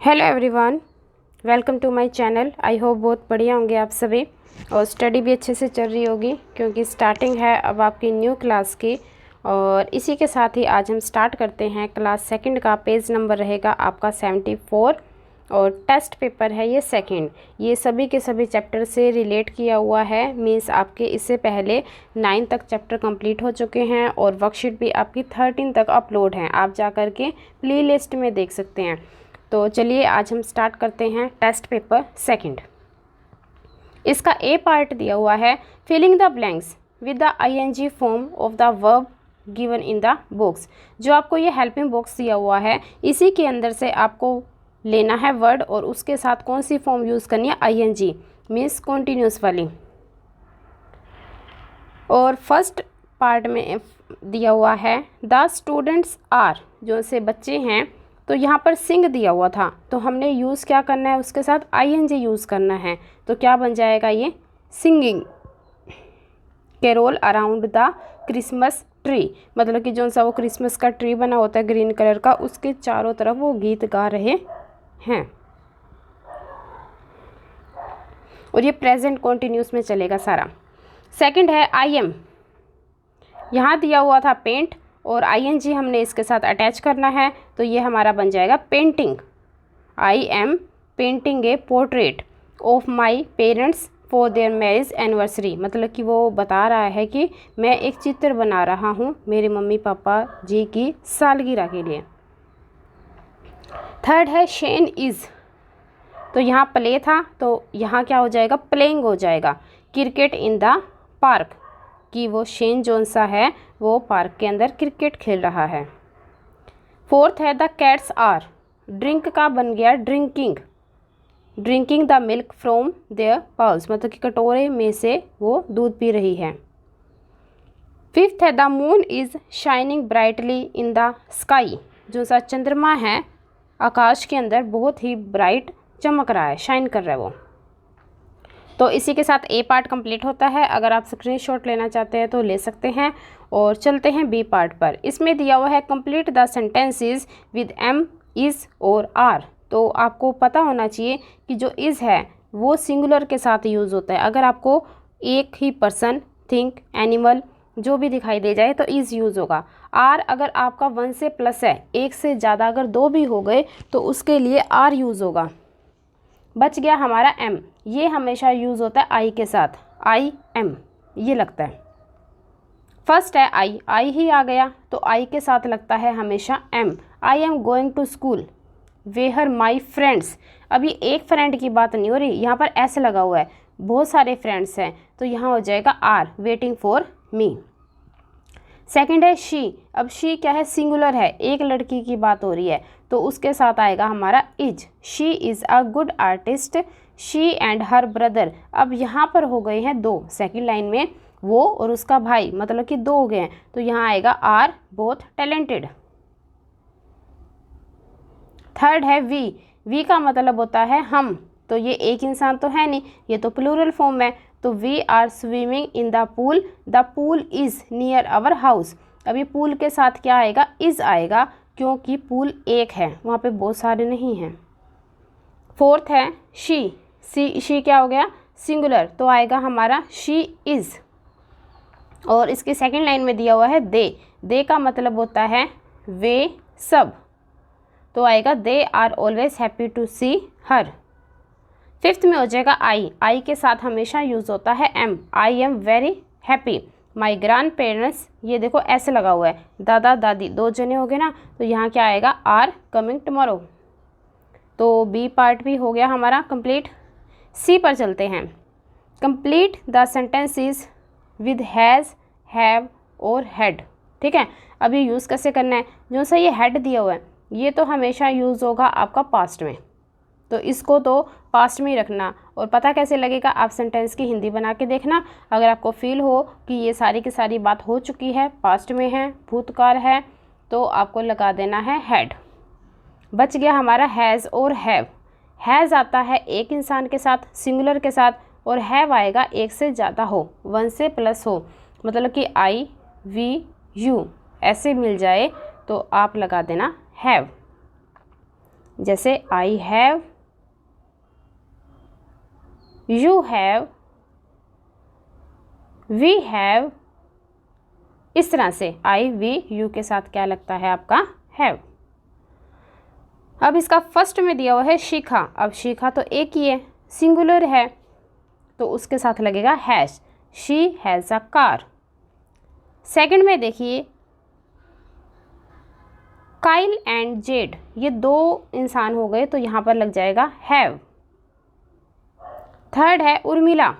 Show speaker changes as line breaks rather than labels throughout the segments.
Hello everyone, welcome to my channel. I hope बहुत बढ़िया होंगे आप सभी और स्टडी भी अच्छे से चल रही होगी क्योंकि स्टार्टिंग है अब आपकी न्यू क्लास की। और इसी के साथ ही आज हम स्टार्ट करते हैं क्लास सेकंड का। पेज नंबर रहेगा आपका 74 और टेस्ट पेपर है ये सेकंड। ये सभी के सभी चैप्टर से रिलेट किया हुआ है, मीन्स आपके इससे पहले 9 तक चैप्टर कंप्लीट हो चुके हैं और वर्कशीट भी आपकी 13 तक अपलोड हैं। आप जा कर के प्ले लिस्ट में देख सकते हैं। तो चलिए आज हम स्टार्ट करते हैं टेस्ट पेपर सेकंड। इसका ए पार्ट दिया हुआ है filling the blanks with the ING form of the verb given in the box. जो आपको ये हेल्पिंग बॉक्स दिया हुआ है इसी के अंदर से आपको लेना है वर्ड और उसके साथ कौन सी फॉर्म यूज़ करनी है, आईएनजी मीन्स कॉन्टिन्यूस वाली। और फर्स्ट पार्ट में दिया हुआ है द स्टूडेंट्स आर, जो से बच्चे हैं। तो यहाँ पर सिंग दिया हुआ था तो हमने यूज़ क्या करना है, उसके साथ आईएनजी यूज़ करना है। तो क्या बन जाएगा ये, singing carol around the Christmas tree. मतलब कि जो सा वो क्रिसमस का ट्री बना होता है ग्रीन कलर का, उसके चारों तरफ वो गीत गा रहे हैं। और ये प्रेजेंट कॉन्टिन्यूस में चलेगा सारा। सेकंड है आई एम। यहाँ दिया हुआ था पेंट और आईएनजी हमने इसके साथ अटैच करना है तो ये हमारा बन जाएगा painting. I am painting A portrait of my parents for their marriage anniversary. मतलब कि वो बता रहा है कि मैं एक चित्र बना रहा हूँ मेरे मम्मी पापा जी की सालगिरह के लिए। थर्ड है शेन इज़। तो यहाँ प्ले था तो यहाँ क्या हो जाएगा, प्लेइंग हो जाएगा। क्रिकेट इन द पार्क, कि वो शेन जोन सा है वो पार्क के अंदर क्रिकेट खेल रहा है। फोर्थ है द कैट्स आर। ड्रिंक का बन गया drinking, drinking the milk from their bowls. मतलब कि कटोरे में से वो दूध पी रही है। फिफ्थ है the moon is shining brightly in the sky. जो सा चंद्रमा है आकाश के अंदर बहुत ही ब्राइट चमक रहा है, शाइन कर रहा है वो। तो इसी के साथ ए पार्ट कंप्लीट होता है। अगर आप स्क्रीनशॉट लेना चाहते हैं तो ले सकते हैं। और चलते हैं बी पार्ट पर। इसमें दिया हुआ है complete the sentences with am, is और आर। तो आपको पता होना चाहिए कि जो इज़ है वो सिंगुलर के साथ यूज़ होता है। अगर आपको एक ही पर्सन, थिंग, एनिमल जो भी दिखाई दे जाए तो इज़ यूज़ होगा। आर अगर आपका 1 से प्लस है, एक से ज़्यादा अगर 2 भी हो गए तो उसके लिए आर यूज़ होगा। बच गया हमारा एम, ये हमेशा यूज़ होता है आई के साथ, आई एम ये लगता है। फर्स्ट है आई, आई ही आ गया तो आई के साथ लगता है हमेशा am. I am going to school where my friends. अभी एक फ्रेंड की बात नहीं हो रही, यहाँ पर एस लगा हुआ है, बहुत सारे फ्रेंड्स हैं तो यहाँ हो जाएगा are, waiting for me. Second है शी। अब शी क्या है, सिंगुलर है, एक लड़की की बात हो रही है तो उसके साथ आएगा हमारा is. She is a good artist, she and her brother. अब यहाँ पर हो गए हैं 2, सेकंड लाइन में वो और उसका भाई, मतलब कि 2 हो गए हैं तो यहाँ आएगा आर बोथ टैलेंटेड। थर्ड है वी। वी का मतलब होता है हम, तो ये एक इंसान तो है नहीं, ये तो प्लूरल फॉर्म है। तो we are swimming in the pool, the pool is near our house. अभी पूल के साथ क्या आएगा, इज़ आएगा क्योंकि पूल एक है, वहाँ पे बहुत सारे नहीं हैं। फोर्थ है शी। शी क्या हो गया, सिंगुलर, तो आएगा हमारा शी इज़। और इसकी सेकंड लाइन में दिया हुआ है दे। दे का मतलब होता है वे सब, तो आएगा they are always happy to see her. Fifth में हो जाएगा आई। आई के साथ हमेशा यूज़ होता है am. I am very happy my grandparents. ये देखो ऐसे लगा हुआ है, दादा दादी 2 जने हो गए ना तो यहाँ क्या आएगा, आर कमिंग टुमारो। तो बी पार्ट भी हो गया हमारा कंप्लीट। सी पर चलते हैं। Complete the sentences with has, have और हैड। ठीक है, अब ये यूज़ कैसे करना है, जो सा ये हैड दिया हुआ है ये तो हमेशा यूज़ होगा आपका पास्ट में, तो इसको तो पास्ट में ही रखना। और पता कैसे लगेगा, आप सेंटेंस की हिंदी बना के देखना। अगर आपको फील हो कि ये सारी की सारी बात हो चुकी है, पास्ट में है, भूतकाल है, तो आपको लगा देना है हैड। बच गया हमारा हैज़ और हैव। हैज़ आता है एक इंसान के साथ, सिंगुलर के साथ, और हैव आएगा एक से ज़्यादा हो, 1 से प्लस हो, मतलब कि आई, वी, यू ऐसे मिल जाए तो आप लगा देना हैव। जैसे I have, you have, we have, इस तरह से आई, वी, यू के साथ क्या लगता है आपका हैव। अब इसका फर्स्ट में दिया हुआ है शिखा। अब शिखा तो एक ही है, सिंगुलर है, तो उसके साथ लगेगा has, she has a car. Second में देखिए काइल एंड जेड, ये दो इंसान हो गए तो यहाँ पर लग जाएगा हैव। थर्ड है उर्मिला।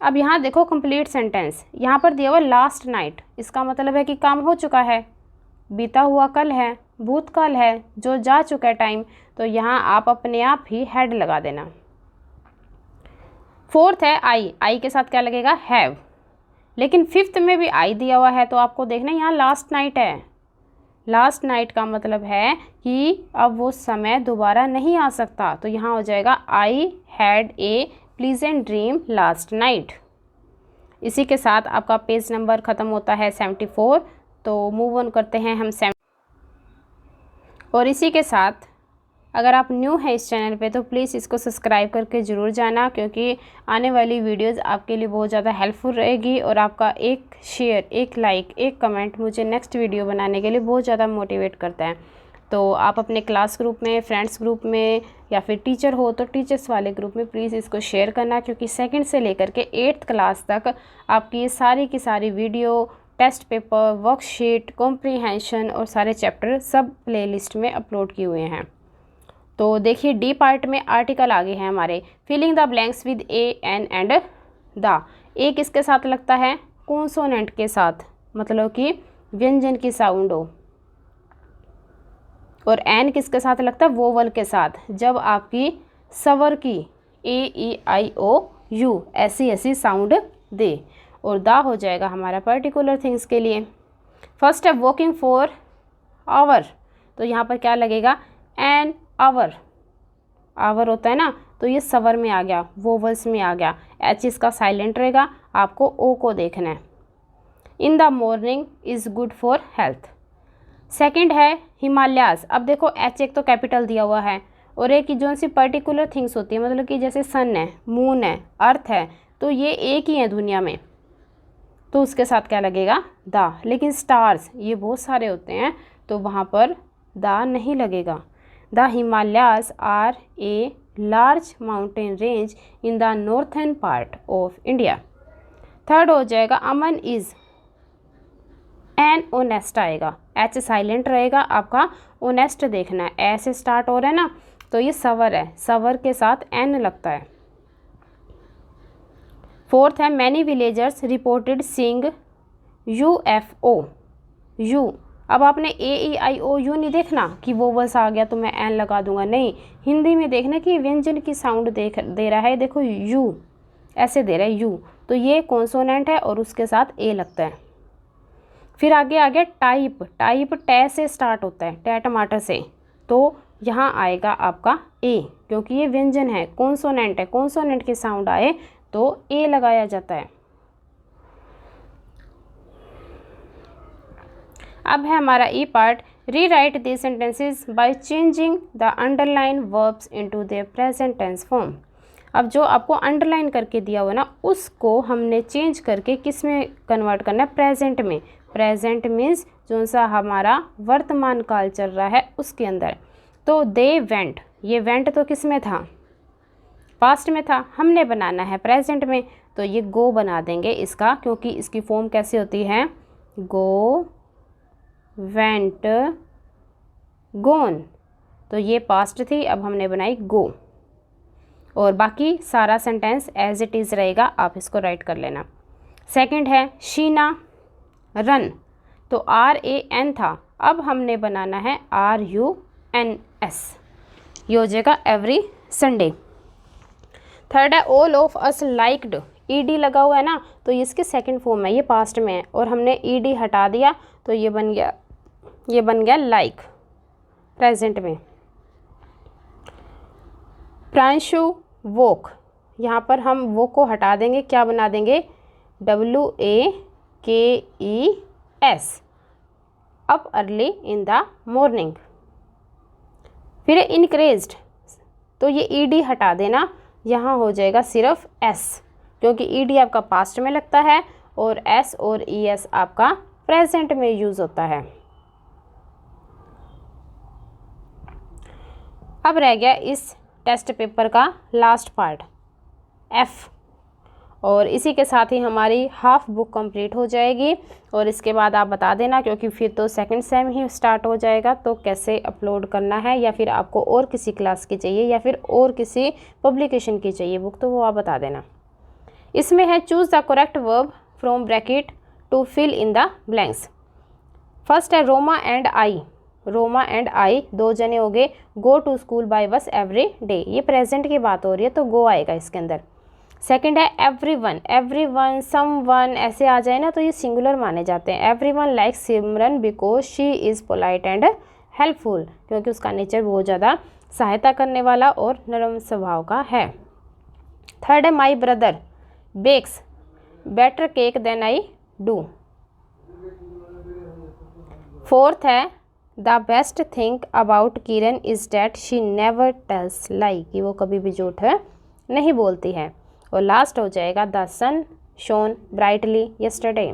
अब यहाँ देखो कंप्लीट सेंटेंस, यहाँ पर दिया हुआ लास्ट नाइट, इसका मतलब है कि काम हो चुका है, बीता हुआ कल है, भूतकाल है, जो जा चुका है टाइम, तो यहाँ आप अपने आप ही हैड लगा देना। फोर्थ है आई, आई के साथ क्या लगेगा हैव, लेकिन फिफ्थ में भी आई दिया हुआ है तो आपको देखना यहाँ लास्ट नाइट है। लास्ट नाइट का मतलब है कि अब वो समय दोबारा नहीं आ सकता, तो यहाँ हो जाएगा I had a pleasant dream last night. इसी के साथ आपका पेज नंबर ख़त्म होता है 74। तो मूव ऑन करते हैं हम और इसी के साथ अगर आप न्यू हैं इस चैनल पे तो प्लीज़ इसको सब्सक्राइब करके ज़रूर जाना, क्योंकि आने वाली वीडियोस आपके लिए बहुत ज़्यादा हेल्पफुल रहेगी और आपका एक शेयर, एक लाइक, एक कमेंट मुझे नेक्स्ट वीडियो बनाने के लिए बहुत ज़्यादा मोटिवेट करता है। तो आप अपने क्लास ग्रुप में, फ्रेंड्स ग्रुप में या फिर टीचर हो तो टीचर्स वाले ग्रुप में प्लीज़ इसको शेयर करना, क्योंकि सेकंड से लेकर के 8th क्लास तक आपकी ये सारी की सारी video, test paper, worksheet, comprehension और सारे चैप्टर सब प्लेलिस्ट में अपलोड किए हुए हैं। तो देखिए डी पार्ट में आर्टिकल आगे हैं हमारे, filling the blanks with a, an and the. A किसके साथ लगता है कॉन्सोनेंट के साथ, मतलब कि व्यंजन की साउंड हो, और एन किसके साथ लगता है वोवल के साथ, जब आपकी स्वर की ए, ई, आई, ओ, यू ऐसी ऐसी साउंड दे। और दा हो जाएगा हमारा पर्टिकुलर थिंग्स के लिए। फर्स्ट है वॉकिंग फॉर आवर, तो यहाँ पर क्या लगेगा एन आवर, आवर होता है ना, तो ये स्वर में आ गया, वोवल्स में आ गया, एच इसका साइलेंट रहेगा, आपको ओ को देखना है। In the morning is good for health. Second है हिमालयाज। अब देखो एच एक तो कैपिटल दिया हुआ है और एक की जो सी पर्टिकुलर थिंग्स होती है, मतलब कि जैसे सन है, मून है, अर्थ है, तो ये एक ही है दुनिया में, तो उसके साथ क्या लगेगा दा। लेकिन स्टार्स ये बहुत सारे होते हैं तो वहाँ पर दा नहीं लगेगा। The Himalayas are a large mountain range in the northern part of India. Third हो जाएगा अमन इज़, एन ओनेस्ट आएगा, एच साइलेंट रहेगा, आपका ओनेस्ट देखना है, ऐसे स्टार्ट हो रहा है ना, तो ये सवर है, सवर के साथ एन लगता है। फोर्थ है many villagers reported seeing UFO, you. अब आपने AEIO यू नहीं देखना कि वो बस आ गया तो मैं एन लगा दूंगा, नहीं, हिंदी में देखना कि व्यंजन की साउंड दे रहा है, देखो यू ऐसे दे रहा है यू, तो ये कॉन्सोनेंट है और उसके साथ ए लगता है। फिर आगे आ गया टाइप, टाइप टे से स्टार्ट होता है, टे टमाटर से, तो यहाँ आएगा आपका ए, क्योंकि ये व्यंजन है, कॉन्सोनेंट है, कॉन्सोनेंट की साउंड आए तो ए लगाया जाता है। अब है हमारा E part, rewrite the sentences by changing the underline verbs into their present tense form. अब जो आपको अंडरलाइन करके दिया हुआ ना, उसको हमने चेंज करके किस में कन्वर्ट करना है, प्रेजेंट में। प्रेजेंट मीन्स जो सा हमारा वर्तमान काल चल रहा है उसके अंदर। तो दे वेंट, ये वेंट तो किस में था, पास्ट में था, हमने बनाना है प्रेजेंट में, तो ये गो बना देंगे इसका, क्योंकि इसकी फॉर्म कैसे होती है, गो, वेंट, गोन, तो ये पास्ट थी, अब हमने बनाई गो, और बाकी सारा सेंटेंस एज इट इज़ रहेगा, आप इसको राइट कर लेना। सेकंड है शीना रन, तो RAN था, अब हमने बनाना है RUNS, ये हो जाएगा एवरी संडे। थर्ड है all of us liked, ED लगा हुआ है ना, तो ये इसकी सेकंड फॉर्म है, ये पास्ट में है, और हमने ED हटा दिया तो ये बन गया लाइक प्रेजेंट में। प्रांशु वॉक, यहाँ पर हम वॉक को हटा देंगे, क्या बना देंगे WAKES, up early in the morning. फिर इनक्रेज्ड, तो ये ईडी हटा देना, यहाँ हो जाएगा सिर्फ एस, क्योंकि ईडी आपका पास्ट में लगता है और एस और ईएस आपका प्रेजेंट में यूज़ होता है। अब रह गया इस टेस्ट पेपर का लास्ट पार्ट एफ, और इसी के साथ ही हमारी हाफ बुक कंप्लीट हो जाएगी। और इसके बाद आप बता देना, क्योंकि फिर तो सेकंड सेम ही स्टार्ट हो जाएगा, तो कैसे अपलोड करना है, या फिर आपको और किसी क्लास की चाहिए या फिर और किसी पब्लिकेशन की चाहिए बुक, तो वो आप बता देना। इसमें है choose the correct verb from bracket to fill in the blanks. First है Roma and I, Roma and I 2 जने हो गए, go to school by bus every day, ये प्रेजेंट की बात हो रही है तो गो आएगा इसके अंदर। सेकंड है एवरीवन, एवरीवन समवन ऐसे आ जाए ना तो ये सिंगुलर माने जाते हैं। Everyone like Simran because she is polite and helpful, क्योंकि उसका नेचर बहुत ज़्यादा सहायता करने वाला और नरम स्वभाव का है। थर्ड है my brother bakes better cake than I do. Fourth है the best thing about Kiran is that she never tells lie, कि वो कभी भी झूठ नहीं बोलती है। और लास्ट हो जाएगा the sun shone brightly yesterday.